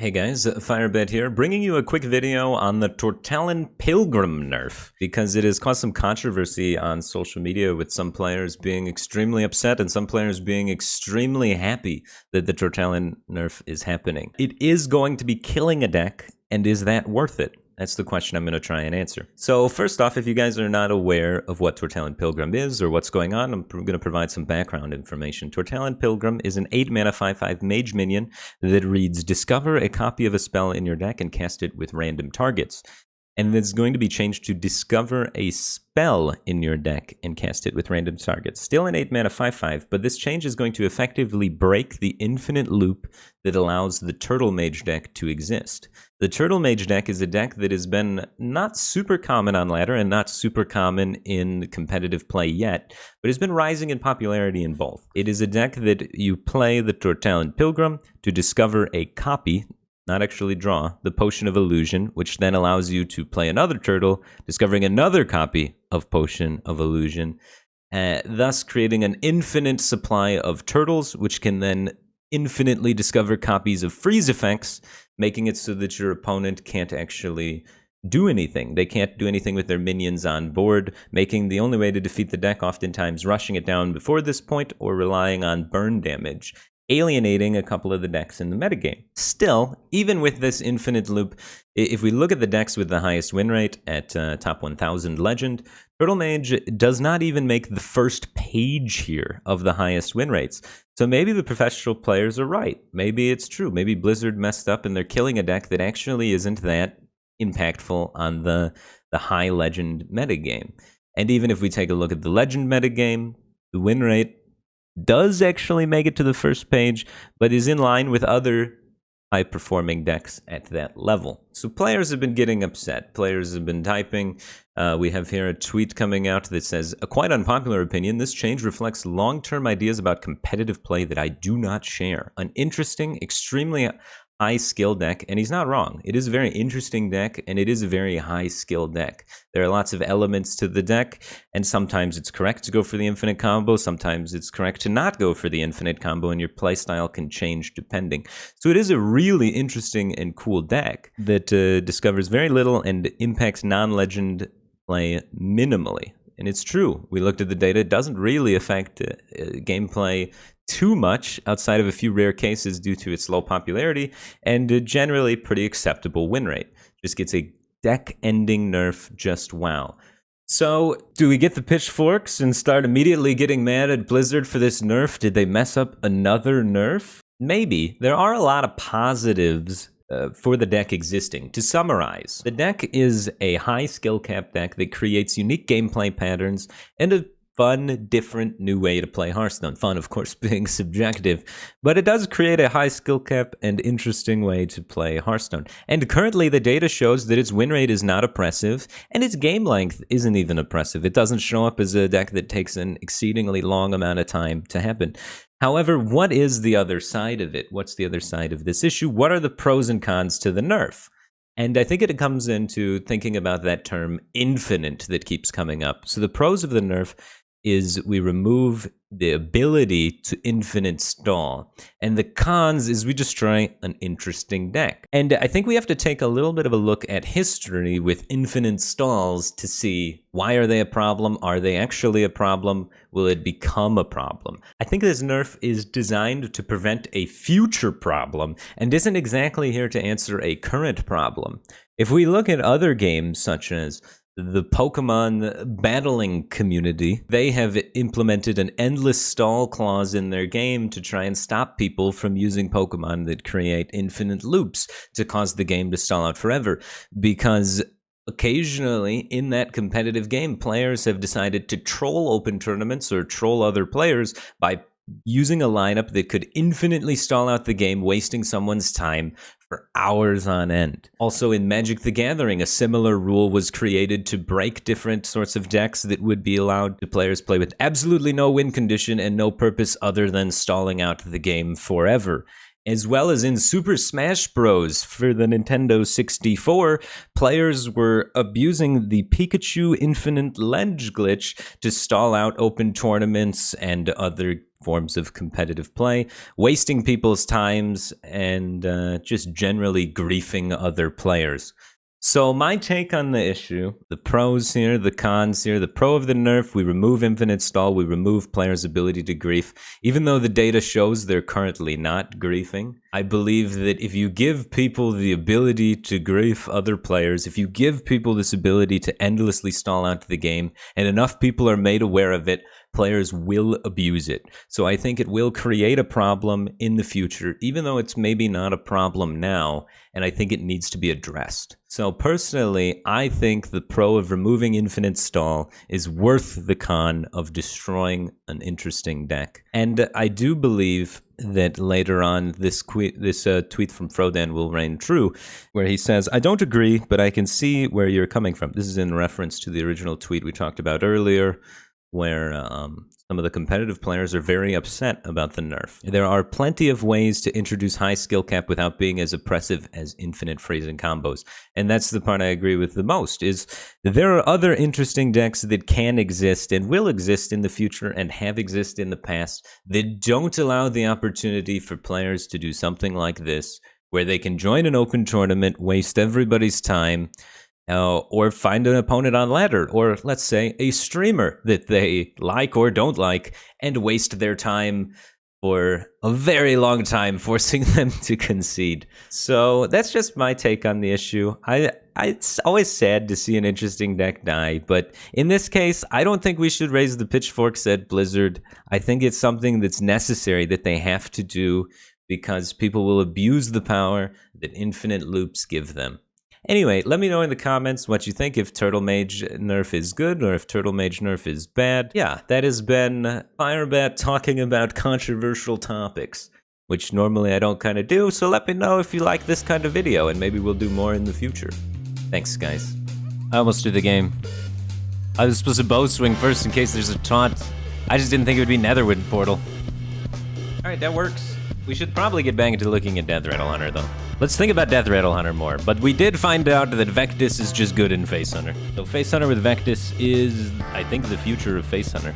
Hey guys, Firebat here, bringing you a quick video on the Tortellin Pilgrim nerf, because it has caused some controversy on social media with some players being extremely upset and some players being extremely happy that the Tortellin nerf is happening. It is going to be killing a deck, and is that worth it? That's the question I'm going to try and answer. So first off, if you guys are not aware of what Tortellin Pilgrim is or what's going on, I'm going to provide some background information. Tortellin Pilgrim is an 8-mana 5/5 mage minion that reads, discover a copy of a spell in your deck and cast it with random targets. And it's going to be changed to discover a spell in your deck and cast it with random targets. Still an 8-mana 5/5, but this change is going to effectively break the infinite loop that allows the Turtle Mage deck to exist. The Turtle Mage deck is a deck that has been not super common on ladder and not super common in competitive play yet, but has been rising in popularity in both. It is a deck that you play the Tortellin Pilgrim to discover a copy, not actually draw, the Potion of Illusion, which then allows you to play another turtle, discovering another copy of Potion of Illusion, thus creating an infinite supply of turtles, which can then infinitely discover copies of freeze effects, making it so that your opponent can't actually do anything. They can't do anything with their minions on board, making the only way to defeat the deck oftentimes rushing it down before this point or relying on burn damage, alienating a couple of the decks in the metagame. Still, even with this infinite loop, if we look at the decks with the highest win rate at top 1000 Legend, Turtle Mage does not even make the first page here of the highest win rates. So maybe the professional players are right. Maybe it's true. Maybe Blizzard messed up and they're killing a deck that actually isn't that impactful on the high Legend metagame. And even if we take a look at the Legend metagame, the win rate does actually make it to the first page, but is in line with other high-performing decks at that level. So players have been getting upset. Players have been typing. We have here a tweet coming out that says, a quite unpopular opinion, this change reflects long-term ideas about competitive play that I do not share. An interesting, extremely high skill deck, and he's not wrong. It is a very interesting deck, and it is a very high skill deck. There are lots of elements to the deck, and sometimes it's correct to go for the infinite combo, sometimes it's correct to not go for the infinite combo, and your playstyle can change depending. So it is a really interesting and cool deck that discovers very little and impacts non-legend play minimally. And it's true. We looked at the data. It doesn't really affect gameplay too much outside of a few rare cases due to its low popularity and a generally pretty acceptable win rate. Just gets a deck-ending nerf, just wow. So, do we get the pitchforks and start immediately getting mad at Blizzard for this nerf? Did they mess up another nerf? Maybe. There are a lot of positives for the deck existing. To summarize, the deck is a high skill cap deck that creates unique gameplay patterns and a fun, different, new way to play Hearthstone. Fun, of course, being subjective, but it does create a high skill cap and interesting way to play Hearthstone. And currently, the data shows that its win rate is not oppressive, and its game length isn't even oppressive. It doesn't show up as a deck that takes an exceedingly long amount of time to happen. However, what is the other side of it? What's the other side of this issue? What are the pros and cons to the nerf? And I think it comes into thinking about that term infinite that keeps coming up. So the pros of the nerf is we remove the ability to infinite stall. And the cons is we destroy an interesting deck. And I think we have to take a little bit of a look at history with infinite stalls to see, why are they a problem? Are they actually a problem? Will it become a problem? I think this nerf is designed to prevent a future problem and isn't exactly here to answer a current problem. If we look at other games such as the Pokemon battling community, they have implemented an endless stall clause in their game to try and stop people from using Pokemon that create infinite loops to cause the game to stall out forever. Because occasionally in that competitive game, players have decided to troll open tournaments or troll other players by using a lineup that could infinitely stall out the game, wasting someone's time for hours on end. Also in Magic the Gathering, a similar rule was created to break different sorts of decks that would be allowed to players play with absolutely no win condition and no purpose other than stalling out the game forever. As well as in Super Smash Bros. For the Nintendo 64, players were abusing the Pikachu Infinite Ledge glitch to stall out open tournaments and other forms of competitive play, wasting people's times, and just generally griefing other players. So my take on the issue, the pros here, the cons here, the pro of the nerf, we remove infinite stall, we remove players' ability to grief. Even though the data shows they're currently not griefing, I believe that if you give people the ability to grief other players, if you give people this ability to endlessly stall out the game, and enough people are made aware of it, players will abuse it. So I think it will create a problem in the future, even though it's maybe not a problem now, and I think it needs to be addressed. So personally, I think the pro of removing infinite stall is worth the con of destroying an interesting deck. And I do believe that later on this tweet from Frodan will reign true, where he says, I don't agree, but I can see where you're coming from. This is in reference to the original tweet we talked about earlier, where some of the competitive players are very upset about the nerf. There are plenty of ways to introduce high skill cap without being as oppressive as infinite freezing combos. And that's the part I agree with the most, is there are other interesting decks that can exist and will exist in the future and have existed in the past that don't allow the opportunity for players to do something like this, where they can join an open tournament, waste everybody's time, or find an opponent on ladder, or let's say a streamer that they like or don't like, and waste their time for a very long time, forcing them to concede. So that's just my take on the issue. It's always sad to see an interesting deck die, but in this case, I don't think we should raise the pitchforks at Blizzard. I think it's something that's necessary that they have to do, because people will abuse the power that infinite loops give them. Anyway, let me know in the comments what you think, if Turtle Mage nerf is good or if Turtle Mage nerf is bad. Yeah, that has been Firebat talking about controversial topics, which normally I don't kind of do, so let me know if you like this kind of video, and maybe we'll do more in the future. Thanks, guys. I almost did the game. I was supposed to bow swing first in case there's a taunt. I just didn't think it would be Netherwind Portal. Alright, that works. We should probably get back into looking at Death Rattle Hunter, though. Let's think about Death Rattle Hunter more, but we did find out that Vectis is just good in Face Hunter. So Face Hunter with Vectis is, I think, the future of Face Hunter.